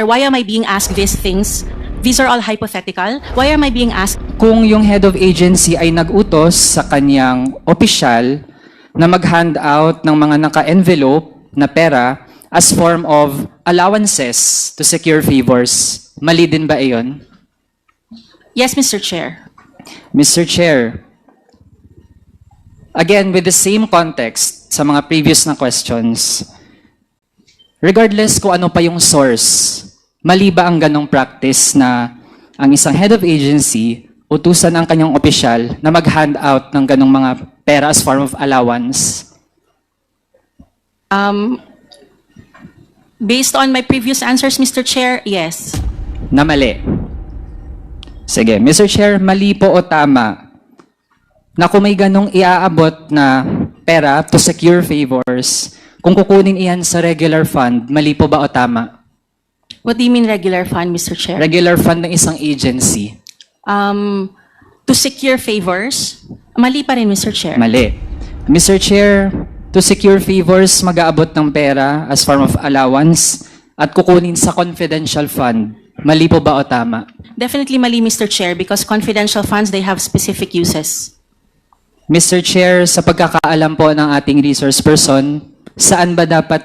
why am I being asked these things? These are all hypothetical. Why am I being asked? Kung yung head of agency ay nag-utos sa kanyang opisyal na mag-hand out ng mga naka-envelope na pera as form of allowances to secure favors, mali din ba iyon? Yes, Mr. Chair. Mr. Chair, again, with the same context sa mga previous na questions, regardless kung ano pa yung source, mali ba ang ganong practice na ang isang head of agency utusan ang kanyang opisyal na mag-hand out ng ganong mga pera as form of allowance? Based on my previous answers, Mr. Chair, yes. Na mali. Sige, Mr. Chair, mali po o tama na kung may ganong iaabot na pera to secure favors, kung kukunin iyan sa regular fund, mali po ba o tama? What do you mean regular fund, Mr. Chair? Regular fund ng isang agency. To secure favors, mali pa rin, Mr. Chair. Mali. Mr. Chair, to secure favors, mag-aabot ng pera as form of allowance at kukunin sa confidential fund. Mali po ba o tama? Definitely mali, Mr. Chair, because confidential funds, they have specific uses. Mr. Chair, sa pagkakaalam po ng ating resource person, saan ba dapat,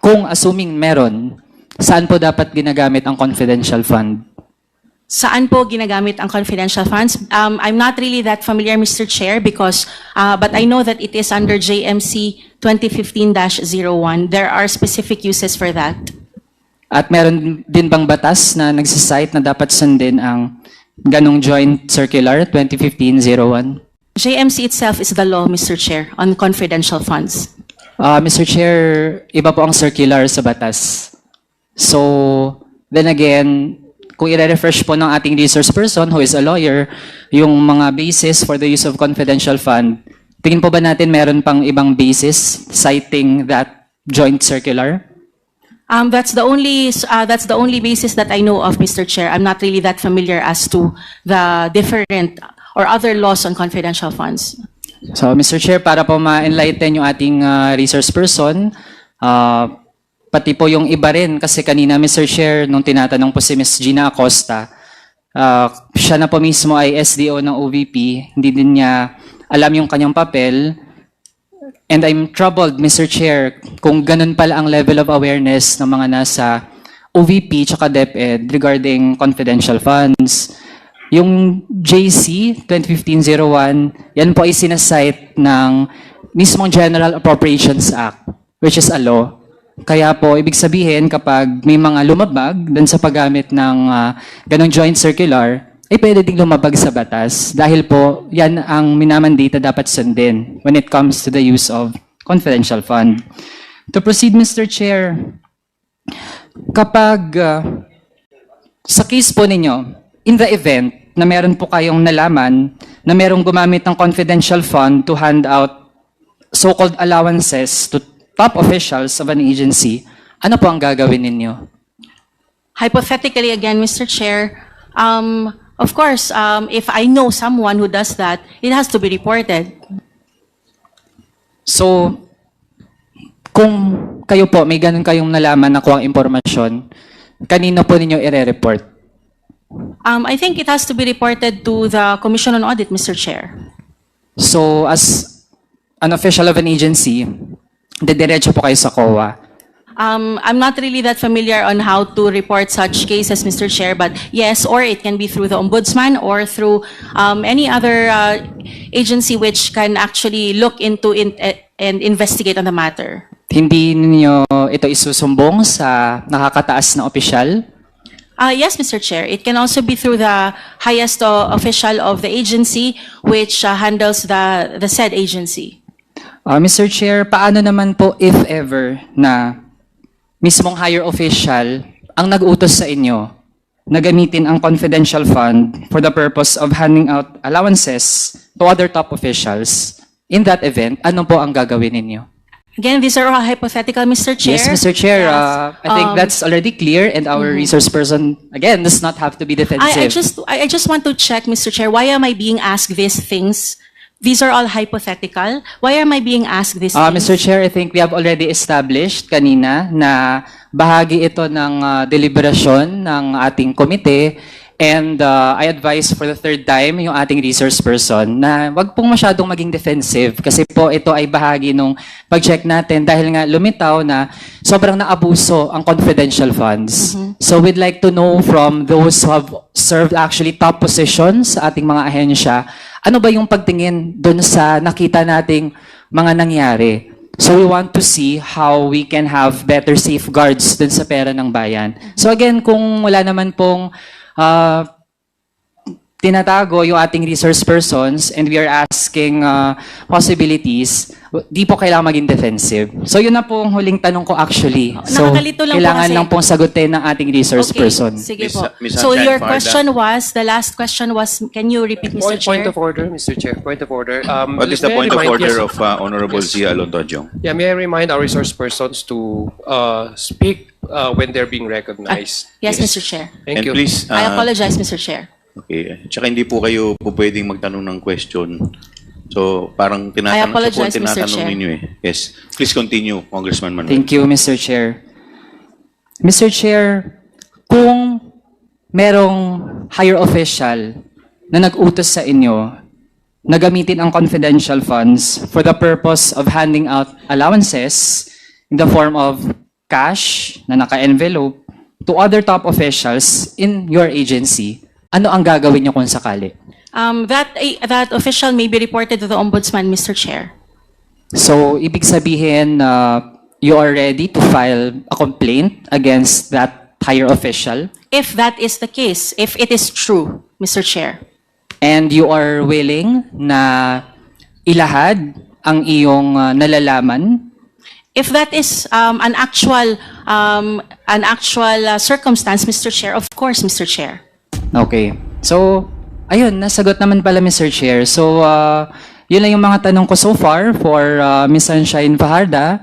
kung assuming meron, saan po dapat ginagamit ang confidential fund? Saan po ginagamit ang confidential funds? I'm not really that familiar, Mr. Chair, because, but I know that it is under JMC 2015-01. There are specific uses for that. At meron din bang batas na nagsisite na dapat sundin ang ganong joint circular 2015-01? JMC itself is the law, Mr. Chair, on confidential funds. Mr. Chair, iba po ang circular sa batas. So, then again, kung i-refresh po ng ating resource person who is a lawyer, yung mga basis for the use of confidential fund, tingin po ba natin meron pang ibang basis citing that joint circular? That's the only basis that I know of, Mr. Chair. I'm not really that familiar as to the different or other laws on confidential funds. So, Mr. Chair, para po ma-enlighten yung ating resource person, pati po yung iba rin, kasi kanina, Mr. Chair, nung tinatanong po si Ms. Gina Acosta, siya na po mismo ay SDO ng OVP, hindi din niya alam yung kanyang papel. And I'm troubled, Mr. Chair, kung ganun pala ang level of awareness ng mga nasa OVP tsaka DepEd regarding confidential funds. Yung JC 2015-01, yan po ay sinasite ng mismong General Appropriations Act, which is a law. Kaya po, ibig sabihin, kapag may mga lumabag dun sa paggamit ng ganong joint circular, ay pwede ding lumabag sa batas dahil po yan ang minamandata dapat sundin when it comes to the use of confidential fund. To proceed, Mr. Chair, kapag sa case po ninyo, in the event na meron po kayong nalaman na merong gumamit ng confidential fund to hand out so-called allowances to top officials of an agency, ano po ang gagawin ninyo? Hypothetically, again, Mr. Chair, of course, if I know someone who does that, it has to be reported. So, kung kayo po, may ganun kayong nalaman na kuwang impormasyon, kanino po ninyo i-report? I think it has to be reported to the Commission on Audit, Mr. Chair. So, as an official of an agency, dediretso po kayo sa COA. I'm not really that familiar on how to report such cases, Mr. Chair, but yes, or it can be through the Ombudsman or through any other agency which can actually look into it and investigate on the matter. Hindi ninyo ito isusumbong sa nakakataas na opisyal? Yes, Mr. Chair. It can also be through the highest official of the agency which handles the said agency. Mr. Chair, paano naman po if ever na mismong higher official ang nag-utos sa inyo na gamitin ang confidential fund for the purpose of handing out allowances to other top officials? In that event, ano po ang gagawin ninyo? Again, these are all hypothetical, Mr. Chair. Yes, Mr. Chair. Yes. I think that's already clear, and our resource person, again, does not have to be defensive. I just want to check, Mr. Chair, why am I being asked these things? These are all hypothetical. Why am I being asked these things? Mr. Chair, I think we have already established kanina na bahagi ito ng deliberasyon ng ating komite. And I advise for the third time yung ating resource person na wag pong masyadong maging defensive kasi po ito ay bahagi nung pag-check natin dahil nga lumitaw na sobrang naabuso ang confidential funds. So we'd like to know from those who have served actually top positions sa ating mga ahensya, ano ba yung pagtingin dun sa nakita nating mga nangyari? So we want to see how we can have better safeguards dun sa pera ng bayan. So again, kung wala naman pong tinatago yung ating resource persons and we are asking possibilities, di po kailangan maging defensive. So yun na po ang huling tanong ko actually. So Nakakalito lang po kailangan kasi- lang pong sagutin ng ating resource person. Sige Miss- po. Miss So Sunshine your Farda. question was, the last question was, can you repeat, Mr. Point Chair? of order, Mr. Chair. Point of order. What is the may I point of remind- order yes. of Honorable Zia Alondojo? Yeah, may I remind our resource persons to speak when they're being recognized. Yes, Mr. Chair. Thank And you. please, I apologize, Mr. Chair. okay, tsaka hindi po kayo po pwedeng magtanong ng question. So, parang I apologize, siya po ang Mr. tinatanong Chair. ninyo eh. Yes. Please continue, Congressman Manuel. Thank you, Mr. Chair. Mr. Chair, kung merong higher official na nag-utos sa inyo na gamitin ang confidential funds for the purpose of handing out allowances in the form of cash na naka-envelope to other top officials in your agency, ano ang gagawin niyo kung sakali? That official may be reported to the Ombudsman, Mr. Chair. So, ibig sabihin, you are ready to file a complaint against that higher official? If that is the case, if it is true, Mr. Chair. And you are willing na ilahad ang iyong nalalaman? If that is an actual circumstance, Mr. Chair, of course, Mr. Chair. Okay. So, ayun, nasagot naman pala, Mr. Chair. So, yun lang yung mga tanong ko so far for Ms. Sunshine Fajarda.